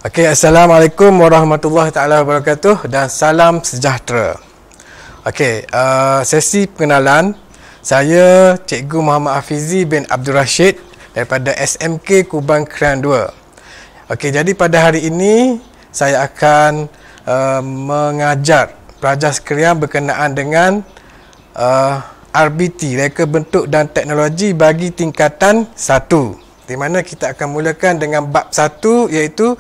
Okey, Assalamualaikum warahmatullahi taala wabarakatuh dan salam sejahtera. Okey, sesi pengenalan. Saya Cikgu Muhammad Hafizi bin Abdul Rashid daripada SMK Kubang Krian 2. Okey, jadi pada hari ini saya akan mengajar pelajar sekalian berkenaan dengan RBT, reka bentuk dan teknologi bagi tingkatan 1, di mana kita akan mulakan dengan bab 1 iaitu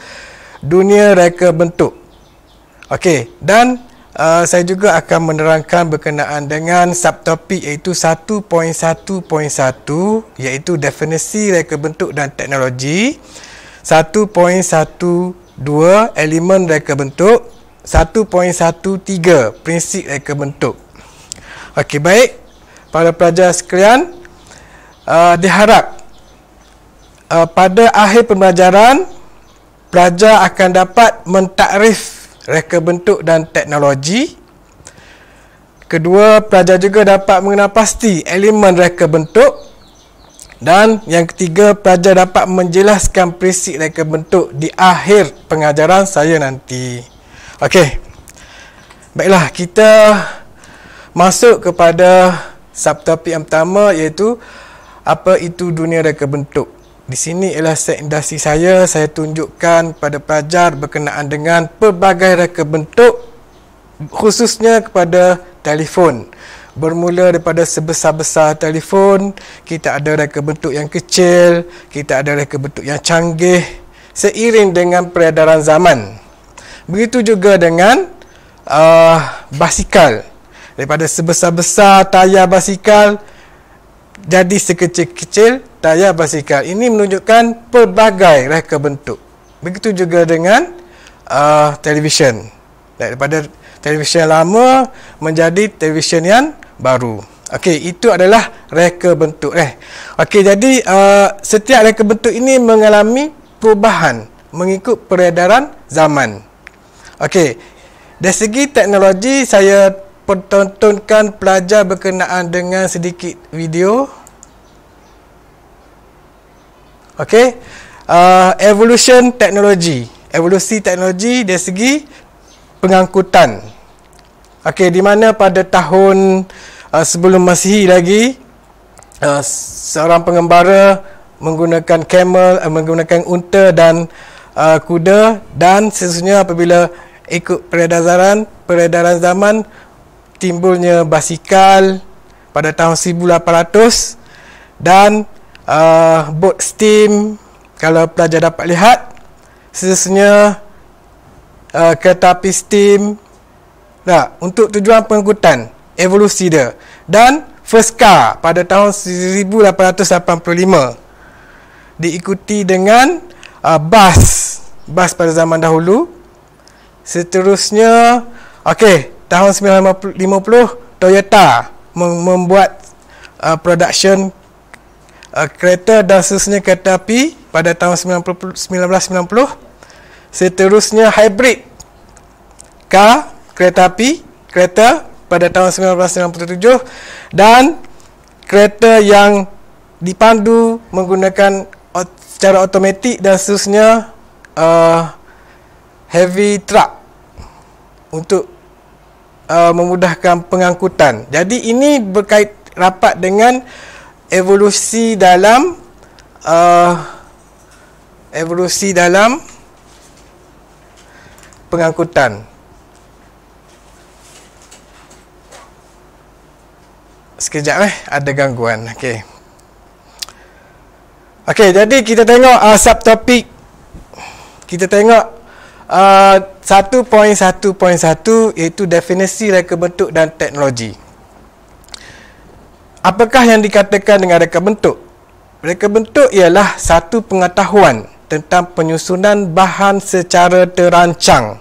dunia reka bentuk. Okey, dan saya juga akan menerangkan berkenaan dengan subtopik iaitu 1.1.1 iaitu definisi reka bentuk dan teknologi, 1.12 elemen reka bentuk, 1.13 prinsip reka bentuk. Okey, baik para pelajar sekalian, diharap pada akhir pembelajaran pelajar akan dapat mentakrif reka bentuk dan teknologi. Kedua, pelajar juga dapat mengenal pasti elemen reka bentuk. Dan yang ketiga, pelajar dapat menjelaskan prinsip reka bentuk di akhir pengajaran saya nanti. Okey. Baiklah, kita masuk kepada subtopik yang pertama iaitu apa itu dunia reka bentuk. Di sini ialah set industri saya tunjukkan kepada pelajar berkenaan dengan pelbagai reka bentuk, khususnya kepada telefon. Bermula daripada sebesar-besar telefon, kita ada reka bentuk yang kecil, kita ada reka bentuk yang canggih, seiring dengan peredaran zaman. Begitu juga dengan basikal. Daripada sebesar-besar tayar basikal jadi sekecil-kecil tayar basikal. Ini menunjukkan pelbagai reka bentuk. Begitu juga dengan televisyen. Daripada televisyen lama menjadi televisyen yang baru. Okey, itu adalah reka bentuk. Okey, jadi setiap reka bentuk ini mengalami perubahan mengikut peredaran zaman. Okey, dari segi teknologi saya pertontonkan pelajar berkenaan dengan sedikit video. Okey, evolusi teknologi dari segi pengangkutan. Okey, di mana pada tahun sebelum Masihi lagi, seorang pengembara menggunakan camel, menggunakan unta dan kuda, dan seterusnya apabila ikut peredaran zaman timbulnya basikal pada tahun 1800 dan bot steam, kalau pelajar dapat lihat, seterusnya kereta api steam. Untuk tujuan pengangkutan, evolusi dia. Dan first car pada tahun 1885 diikuti dengan bas pada zaman dahulu. Seterusnya, tahun 1950 Toyota membuat production kereta dan seterusnya kereta api pada tahun 1990. Seterusnya hybrid car, kereta pada tahun 1997, dan kereta yang dipandu menggunakan secara automatik dan seterusnya heavy truck untuk memudahkan pengangkutan. Jadi ini berkait rapat dengan evolusi dalam pengangkutan. Sekejap ada gangguan. Okey, jadi kita tengok subtopik. Kita tengok 1.1.1 iaitu definisi reka bentuk dan teknologi. Apakah yang dikatakan dengan reka bentuk? Reka bentuk ialah satu pengetahuan tentang penyusunan bahan secara terancang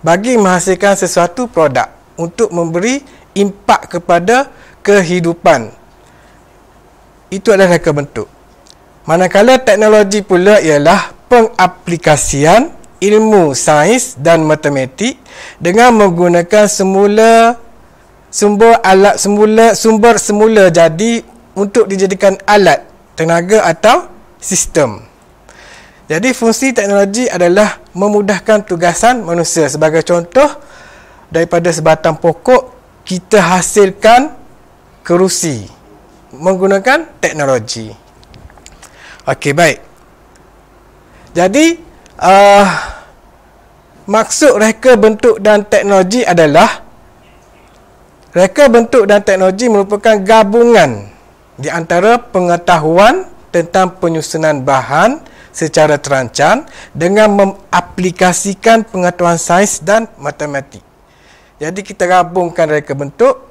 bagi menghasilkan sesuatu produk untuk memberi impak kepada kehidupan. Itu adalah reka bentuk. Manakala teknologi pula ialah pengaplikasian ilmu sains dan matematik dengan menggunakan sumber semula jadi untuk dijadikan alat, tenaga atau sistem. Jadi fungsi teknologi adalah memudahkan tugasan manusia. Sebagai contoh, daripada sebatang pokok kita hasilkan kerusi menggunakan teknologi. Okey, baik. Jadi maksud reka bentuk dan teknologi adalah reka bentuk dan teknologi merupakan gabungan di antara pengetahuan tentang penyusunan bahan secara terancang dengan mengaplikasikan pengetahuan sains dan matematik. Jadi kita gabungkan reka bentuk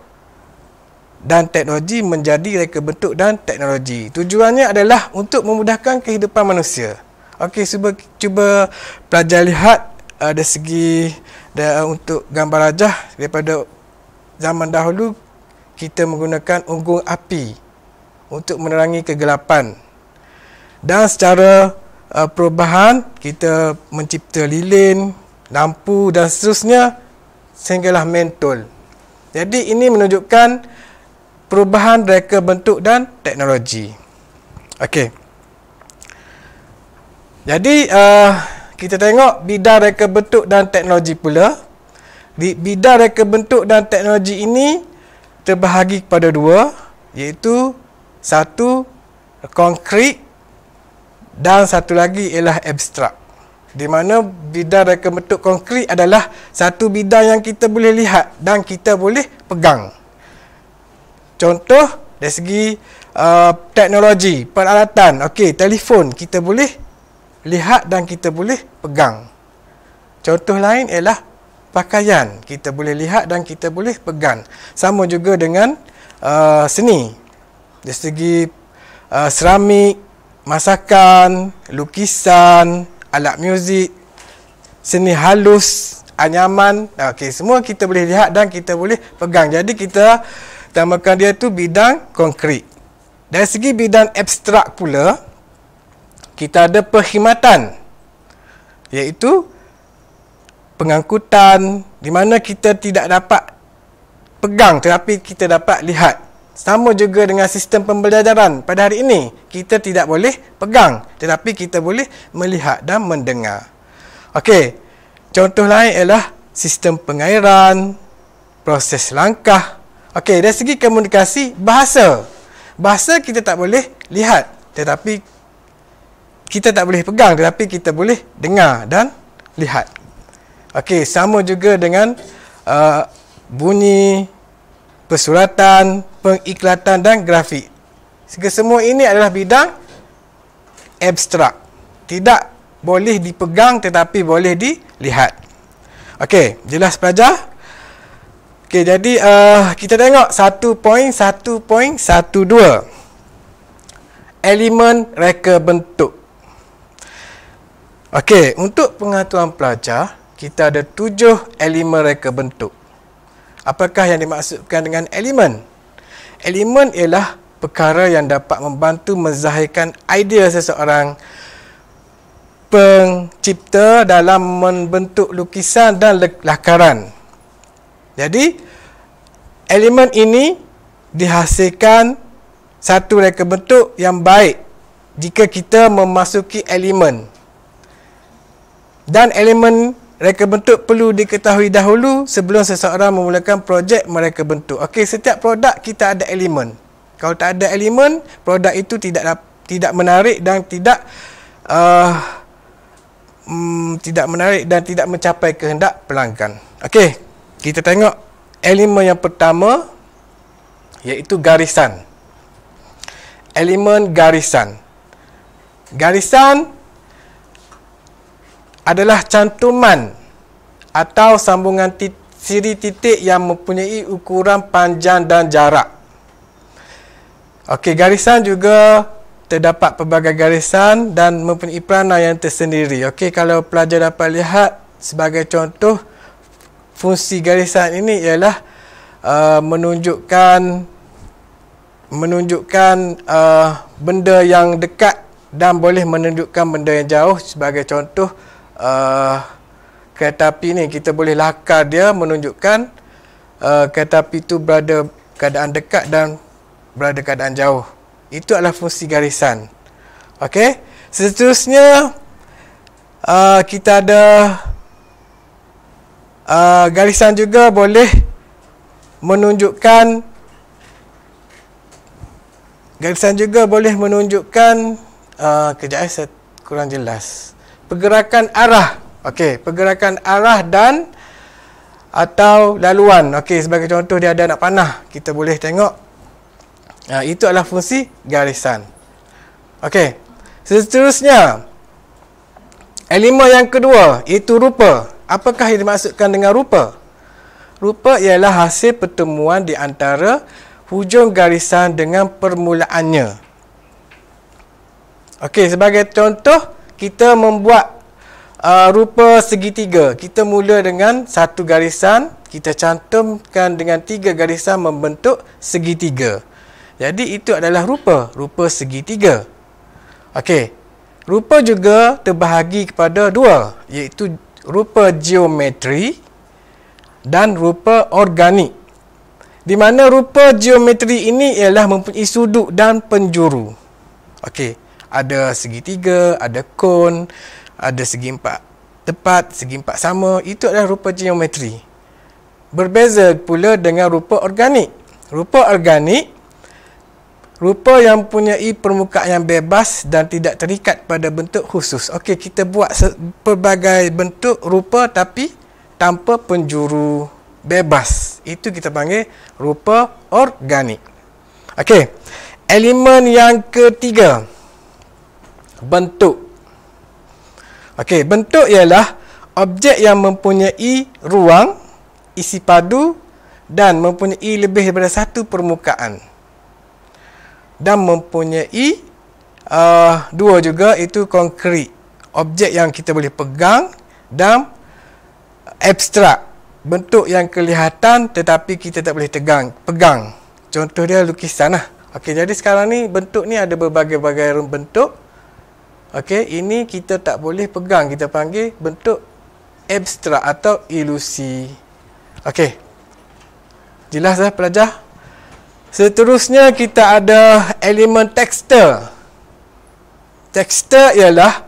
dan teknologi menjadi reka bentuk dan teknologi. Tujuannya adalah untuk memudahkan kehidupan manusia. Okey, cuba pelajar lihat dari segi untuk gambar rajah. Daripada zaman dahulu kita menggunakan unggun api untuk menerangi kegelapan. Dan secara perubahan kita mencipta lilin, lampu dan seterusnya sehinggalah mentol. Jadi ini menunjukkan perubahan reka bentuk dan teknologi. Okey. Jadi kita tengok bidang reka bentuk dan teknologi pula. Di bidang reka bentuk dan teknologi ini terbahagi kepada dua, iaitu satu konkret dan satu lagi ialah abstrak. Di mana bidang reka bentuk konkret adalah satu bidang yang kita boleh lihat dan kita boleh pegang. Contoh dari segi teknologi, peralatan, okey, telefon kita boleh lihat dan kita boleh pegang. Contoh lain ialah pakaian, kita boleh lihat dan kita boleh pegang. Sama juga dengan seni, dari segi seramik, masakan, lukisan, alat muzik, seni halus, anyaman, okey, semua kita boleh lihat dan kita boleh pegang. Jadi kita namakan dia tu bidang konkret. Dari segi bidang abstrak pula, kita ada perkhidmatan, iaitu pengangkutan, di mana kita tidak dapat pegang tetapi kita dapat lihat. Sama juga dengan sistem pembelajaran pada hari ini, kita tidak boleh pegang tetapi kita boleh melihat dan mendengar. Okey, contoh lain ialah sistem pengairan, proses langkah. Okey, dari segi komunikasi, bahasa. Bahasa kita tak boleh lihat tetapi kita tak boleh pegang tetapi kita boleh dengar dan lihat. Okey, sama juga dengan bunyi, persuratan, pengiklatan dan grafik. Semua ini adalah bidang abstrak. Tidak boleh dipegang tetapi boleh dilihat. Okey, jelas pelajar? Okey, jadi kita tengok 1.1.12. Elemen reka bentuk. Okey, untuk pengetahuan pelajar, kita ada 7 elemen reka bentuk. Apakah yang dimaksudkan dengan elemen? Elemen ialah perkara yang dapat membantu menzahirkan idea seseorang pencipta dalam membentuk lukisan dan lakaran. Jadi, elemen ini dihasilkan satu reka bentuk yang baik jika kita memasuki elemen. Dan elemen reka bentuk perlu diketahui dahulu sebelum seseorang memulakan projek mereka bentuk. Okey, setiap produk kita ada elemen. Kalau tak ada elemen, produk itu tidak menarik dan tidak menarik dan tidak mencapai kehendak pelanggan. Okey, kita tengok elemen yang pertama, iaitu garisan. Elemen garisan. Garisan adalah cantuman atau sambungan siri titik yang mempunyai ukuran panjang dan jarak. Okey, garisan juga terdapat pelbagai garisan dan mempunyai peranan yang tersendiri. Okey, kalau pelajar dapat lihat sebagai contoh, fungsi garisan ini ialah menunjukkan benda yang dekat dan boleh menunjukkan benda yang jauh. Sebagai contoh, kereta api ni kita boleh lakar dia menunjukkan kereta api itu berada keadaan dekat dan berada keadaan jauh. Itu adalah fungsi garisan. Okey, seterusnya kita ada garisan juga boleh menunjukkan kejap saya kurang jelas. Pergerakan arah. Okey, pergerakan arah dan atau laluan. Okey, sebagai contoh dia ada anak panah, kita boleh tengok. Itu adalah fungsi garisan. Okey. Seterusnya, elemen yang kedua iaitu rupa. Apakah yang dimaksudkan dengan rupa? Rupa ialah hasil pertemuan di antara hujung garisan dengan permulaannya. Okey, sebagai contoh, kita membuat rupa segitiga. Kita mula dengan satu garisan, kita cantumkan dengan 3 garisan membentuk segitiga. Jadi itu adalah rupa segitiga. Okey. Rupa juga terbahagi kepada 2, iaitu rupa geometri dan rupa organik. Di mana rupa geometri ini ialah mempunyai sudut dan penjuru. Okey. Ada segitiga, ada kon, ada segi 4 tepat, segi 4 sama. Itu adalah rupa geometri. Berbeza pula dengan rupa organik. Rupa organik, rupa yang mempunyai permukaan yang bebas dan tidak terikat pada bentuk khusus. Okey, kita buat pelbagai bentuk rupa tapi tanpa penjuru, bebas. Itu kita panggil rupa organik. Okey. Elemen yang ketiga, bentuk. Okey, bentuk ialah objek yang mempunyai ruang, isi padu dan mempunyai lebih daripada satu permukaan. Dan mempunyai 2 juga, itu konkret. Objek yang kita boleh pegang dan abstrak. Bentuk yang kelihatan tetapi kita tak boleh pegang. Contoh dia lukisan lah. Okey, jadi sekarang ni bentuk ni ada berbagai-bagai bentuk. Okey, ini kita tak boleh pegang. Kita panggil bentuk abstrak atau ilusi. Okey. Jelas dah pelajar? Seterusnya kita ada elemen tekstur. Tekstur ialah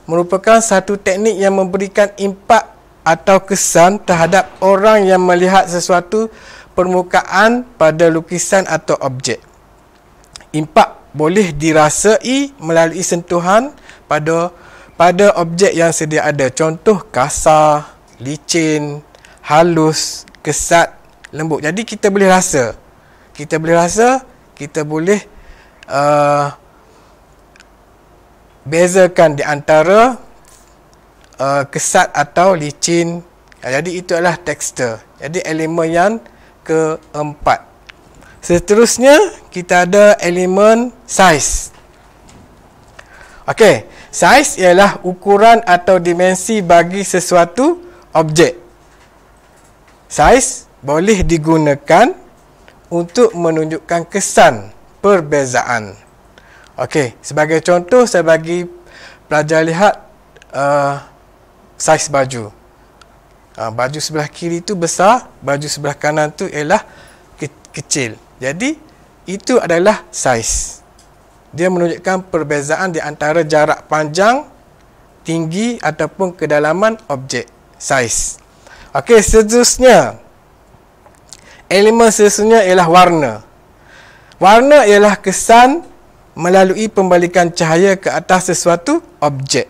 merupakan satu teknik yang memberikan impak atau kesan terhadap orang yang melihat sesuatu permukaan pada lukisan atau objek. Impak boleh dirasai melalui sentuhan pada objek yang sedia ada. Contoh kasar, licin, halus, kesat, lembut. Jadi kita boleh rasa. Kita boleh bezakan di antara kesat atau licin. Jadi itu adalah tekstur. Jadi elemen yang keempat. Seterusnya kita ada elemen saiz. Okey, saiz ialah ukuran atau dimensi bagi sesuatu objek. Saiz boleh digunakan untuk menunjukkan kesan perbezaan. Okey, sebagai contoh saya bagi pelajar lihat saiz baju. Baju sebelah kiri tu besar, baju sebelah kanan tu ialah kecil. Jadi itu adalah saiz. Dia menunjukkan perbezaan di antara jarak panjang, tinggi ataupun kedalaman objek. Saiz. Okey, seterusnya. Elemen seterusnya ialah warna. Warna ialah kesan melalui pembalikan cahaya ke atas sesuatu objek.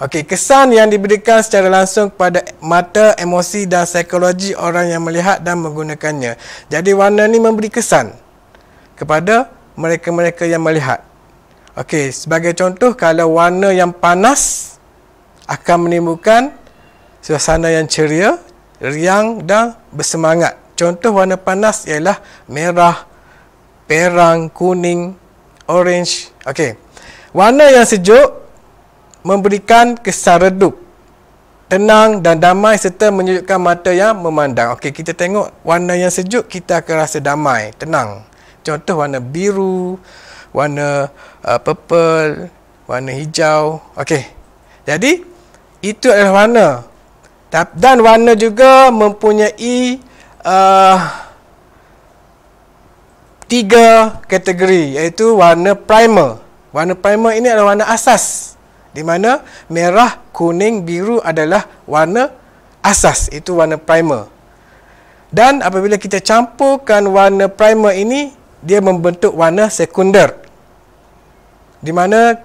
Okey, kesan yang diberikan secara langsung kepada mata, emosi dan psikologi orang yang melihat dan menggunakannya. Jadi warna ni memberi kesan kepada mereka-mereka yang melihat. Okey, sebagai contoh, kalau warna yang panas akan menimbulkan suasana yang ceria, riang dan bersemangat. Contoh warna panas ialah merah, perang, kuning, orange. Okey. Warna yang sejuk memberikan kesan redup, tenang dan damai serta menyejukkan mata yang memandang. Okey, kita tengok warna yang sejuk, kita akan rasa damai, tenang. Contoh warna biru, warna purple, warna hijau. Okey. Jadi itu adalah warna. Dan warna juga mempunyai 3 kategori, iaitu warna primer. Warna primer ini adalah warna asas di mana merah, kuning, biru adalah warna asas, itu warna primer. Dan apabila kita campurkan warna primer ini, dia membentuk warna sekunder, di mana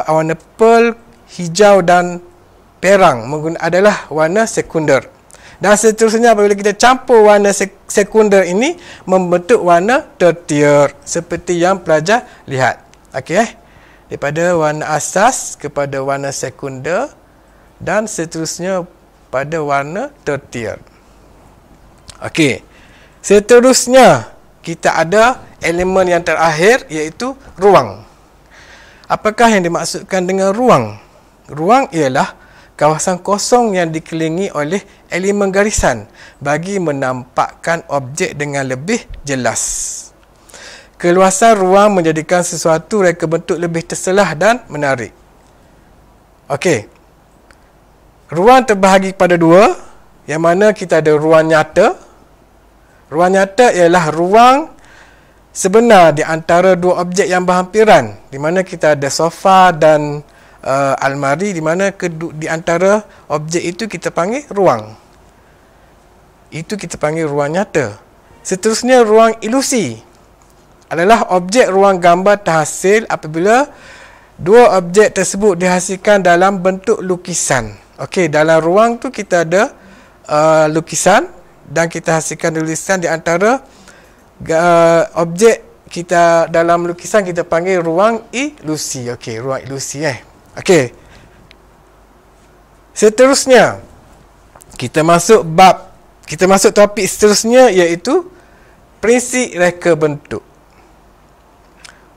warna pearl, hijau dan perang adalah warna sekunder. Dan seterusnya apabila kita campur warna sekunder ini membentuk warna tertier seperti yang pelajar lihat. Okey, daripada warna asas kepada warna sekunder dan seterusnya pada warna tertier. Okey. Seterusnya kita ada elemen yang terakhir iaitu ruang. Apakah yang dimaksudkan dengan ruang? Ruang ialah kawasan kosong yang dikelilingi oleh elemen garisan bagi menampakkan objek dengan lebih jelas. Keluasan ruang menjadikan sesuatu reka bentuk lebih terselah dan menarik. Okey. Ruang terbahagi pada dua, yang mana kita ada ruang nyata. Ruang nyata ialah ruang sebenar di antara dua objek yang berhampiran, di mana kita ada sofa dan almari, di mana di antara objek itu kita panggil ruang. Itu kita panggil ruang nyata. Seterusnya ruang ilusi adalah objek ruang gambar terhasil apabila dua objek tersebut dihasilkan dalam bentuk lukisan. Okey, dalam ruang tu kita ada lukisan dan kita hasilkan tulisan di antara objek kita dalam lukisan kita panggil ruang ilusi. Okey, ruang ilusi Okey. Seterusnya kita masuk topik seterusnya iaitu prinsip reka bentuk.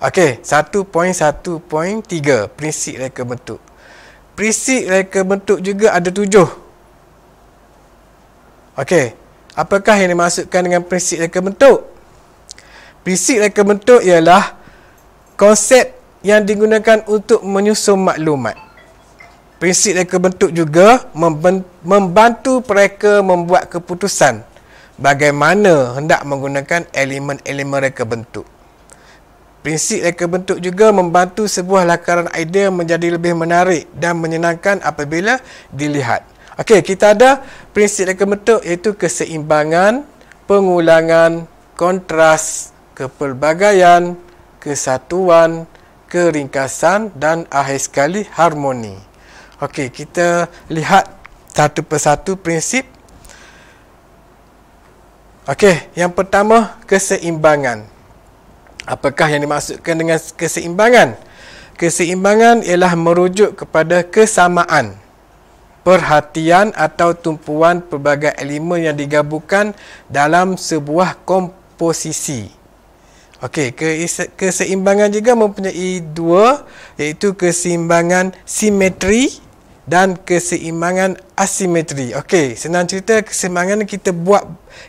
Okey, 1.1.3 prinsip reka bentuk. Prinsip reka bentuk juga ada 7. Okey, apakah yang dimaksudkan dengan prinsip reka bentuk? Prinsip reka bentuk ialah konsep yang digunakan untuk menyusun maklumat. Prinsip reka bentuk juga membantu mereka membuat keputusan bagaimana hendak menggunakan elemen-elemen reka bentuk. Prinsip reka bentuk juga membantu sebuah lakaran idea menjadi lebih menarik dan menyenangkan apabila dilihat. Okey, kita ada prinsip reka bentuk iaitu keseimbangan, pengulangan, kontras, kepelbagaian, kesatuan, keringkasan dan akhir sekali harmoni. Okey, kita lihat satu persatu prinsip. Okey, yang pertama keseimbangan. Apakah yang dimaksudkan dengan keseimbangan? Keseimbangan ialah merujuk kepada kesamaan, perhatian atau tumpuan pelbagai elemen yang digabungkan dalam sebuah komposisi. Okey, keseimbangan juga mempunyai dua, iaitu keseimbangan simetri dan keseimbangan asimetri. Okey, senang cerita keseimbangan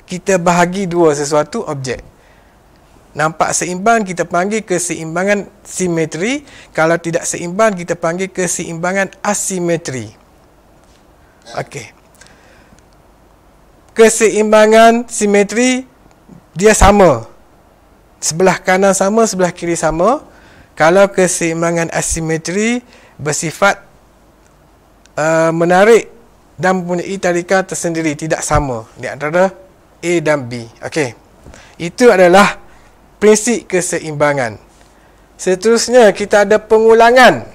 kita bahagi dua sesuatu objek. Nampak seimbang kita panggil keseimbangan simetri, kalau tidak seimbang kita panggil keseimbangan asimetri. Okey. Keseimbangan simetri dia sama. Sebelah kanan sama, sebelah kiri sama. Kalau keseimbangan asimetri bersifat menarik dan mempunyai tarikan tersendiri, tidak sama di antara A dan B. Okey. Itu adalah prinsip keseimbangan. Seterusnya kita ada pengulangan.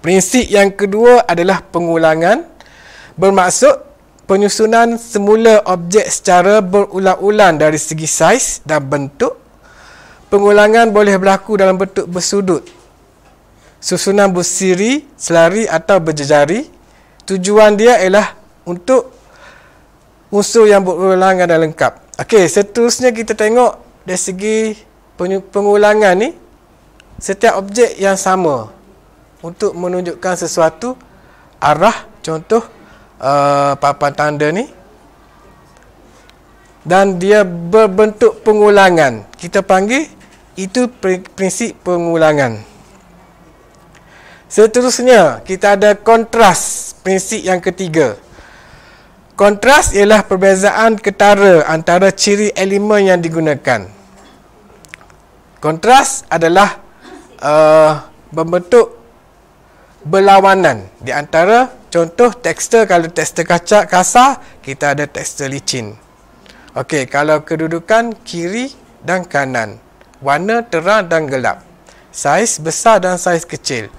Prinsip yang kedua adalah pengulangan, bermaksud penyusunan semula objek secara berulang-ulang dari segi saiz dan bentuk. Pengulangan boleh berlaku dalam bentuk bersudut, susunan bersiri, selari atau berjejari. Tujuan dia ialah untuk unsur yang berulang dan lengkap. Okey, seterusnya kita tengok dari segi pengulangan ni, setiap objek yang sama untuk menunjukkan sesuatu arah, contoh papan tanda ni, dan dia berbentuk pengulangan, kita panggil itu prinsip pengulangan. Seterusnya kita ada kontras, prinsip yang ketiga. Kontras ialah perbezaan ketara antara ciri elemen yang digunakan. Kontras adalah berbentuk berlawanan. Di antara contoh tekstur, kalau tekstur kasar, kita ada tekstur licin. Okey, kalau kedudukan kiri dan kanan, warna terang dan gelap, saiz besar dan saiz kecil.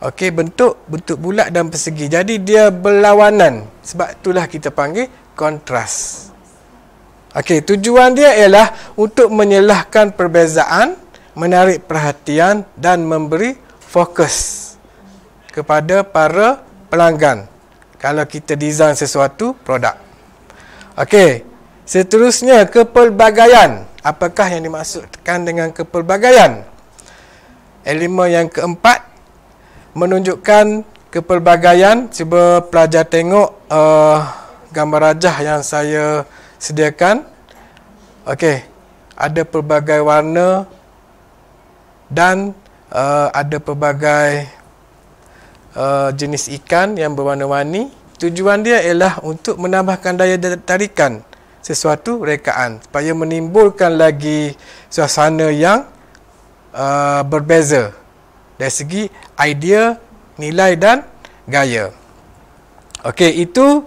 Okey, bentuk bulat dan persegi. Jadi dia berlawanan. Sebab itulah kita panggil kontras. Okey, tujuan dia ialah untuk menyelahkan perbezaan, menarik perhatian dan memberi fokus kepada para pelanggan kalau kita design sesuatu produk. Okey, seterusnya kepelbagaian. Apakah yang dimaksudkan dengan kepelbagaian? Elemen yang keempat menunjukkan kepelbagaian. Cuba pelajar tengok gambar rajah yang saya sediakan. Okey, ada pelbagai warna dan ada pelbagai jenis ikan yang berwarna-warni. Tujuan dia ialah untuk menambahkan daya tarikan sesuatu rekaan supaya menimbulkan lagi suasana yang berbeza dari segi idea, nilai dan gaya. Okey, itu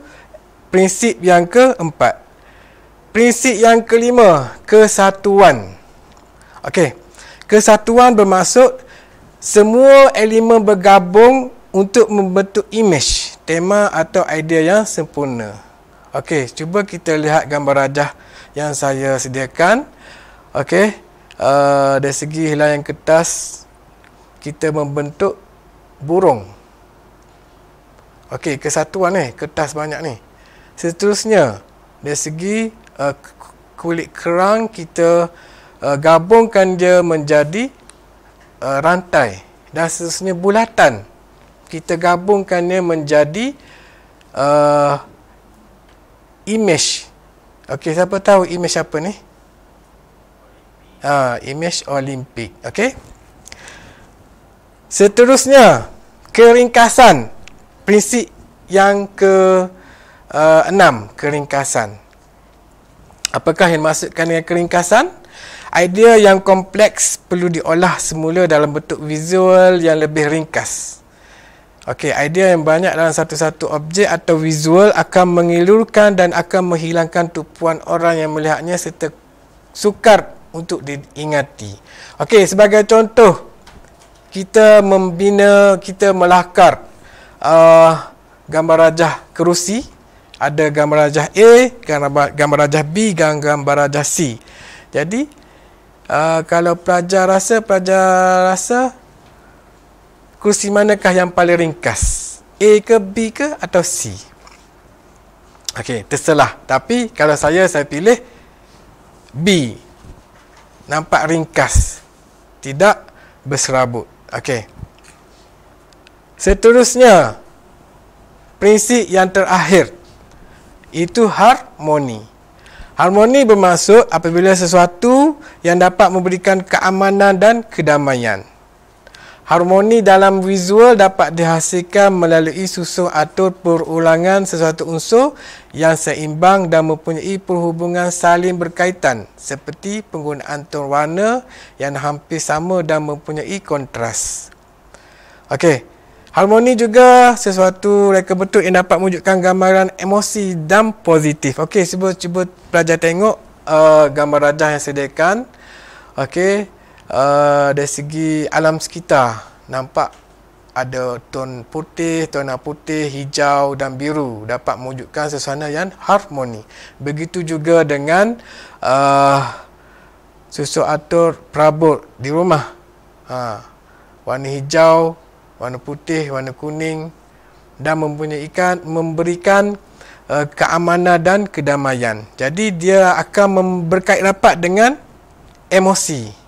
prinsip yang keempat. Prinsip yang kelima, kesatuan. Okey, kesatuan bermaksud semua elemen bergabung untuk membentuk imej, tema atau idea yang sempurna. Okey, cuba kita lihat gambar rajah yang saya sediakan. Okey, dari segi helaian kertas, kita membentuk burung. Okey, kesatuan ni, kertas banyak ni. Seterusnya, dari segi kulit kerang, kita gabungkan dia menjadi rantai. Dan seterusnya bulatan, kita gabungkannya menjadi imej. Okey, siapa tahu imej apa ni? Imej Olimpik. Okey. Seterusnya, keringkasan. Prinsip yang ke-6, keringkasan. Apakah yang dimaksudkan dengan keringkasan? Idea yang kompleks perlu diolah semula dalam bentuk visual yang lebih ringkas. Okey, idea yang banyak dalam satu-satu objek atau visual akan mengilurkan dan akan menghilangkan tumpuan orang yang melihatnya serta sukar untuk diingati. Okey, sebagai contoh, kita melakar gambar rajah kerusi. Ada gambar rajah A, gambar rajah B, dan gambar rajah C. Jadi, kalau pelajar rasa kerusi manakah yang paling ringkas? A ke, B ke atau C? Okey, terserah. Tapi kalau saya pilih B. Nampak ringkas, tidak berserabut. Okey. Seterusnya, prinsip yang terakhir, itu harmoni. Harmoni bermaksud apabila sesuatu yang dapat memberikan keamanan dan kedamaian. Harmoni dalam visual dapat dihasilkan melalui susun atur perulangan sesuatu unsur yang seimbang dan mempunyai perhubungan saling berkaitan, seperti penggunaan ton warna yang hampir sama dan mempunyai kontras. Okey. Harmoni juga sesuatu reka bentuk yang dapat mewujudkan gambaran emosi dan positif. Okey, cuba pelajar tengok gambar rajah yang sediakan. Okey, dari segi alam sekitar, nampak ada ton putih, tona putih, hijau dan biru, dapat mewujudkan suasana yang harmoni. Begitu juga dengan susun atur perabot di rumah. Warna hijau, warna putih, warna kuning, dan memberikan keamanan dan kedamaian. Jadi dia akan berkait rapat dengan emosi.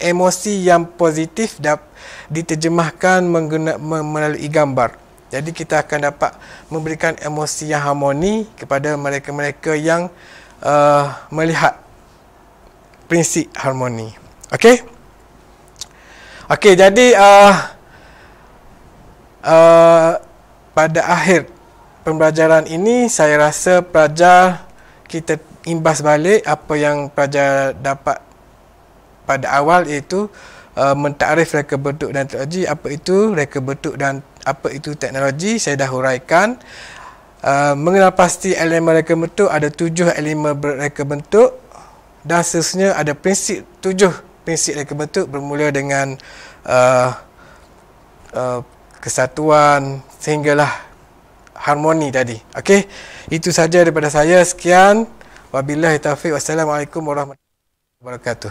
Emosi yang positif diterjemahkan melalui gambar. Jadi kita akan dapat memberikan emosi yang harmoni kepada mereka-mereka yang melihat prinsip harmoni. Okey? Okey, jadi pada akhir pembelajaran ini, saya rasa pelajar kita imbas balik apa yang pelajar dapat pada awal, iaitu mentakrif reka bentuk dan teknologi. Apa itu reka bentuk dan apa itu teknologi, saya dah huraikan. Mengenal pasti elemen reka bentuk, ada 7 elemen reka bentuk dan seterusnya ada 7 prinsip reka bentuk bermula dengan kesatuan sehinggalah harmoni tadi. Okey, itu saja daripada saya. Sekian, wabillahi taufiq, wassalamualaikum warahmatullahi wabarakatuh.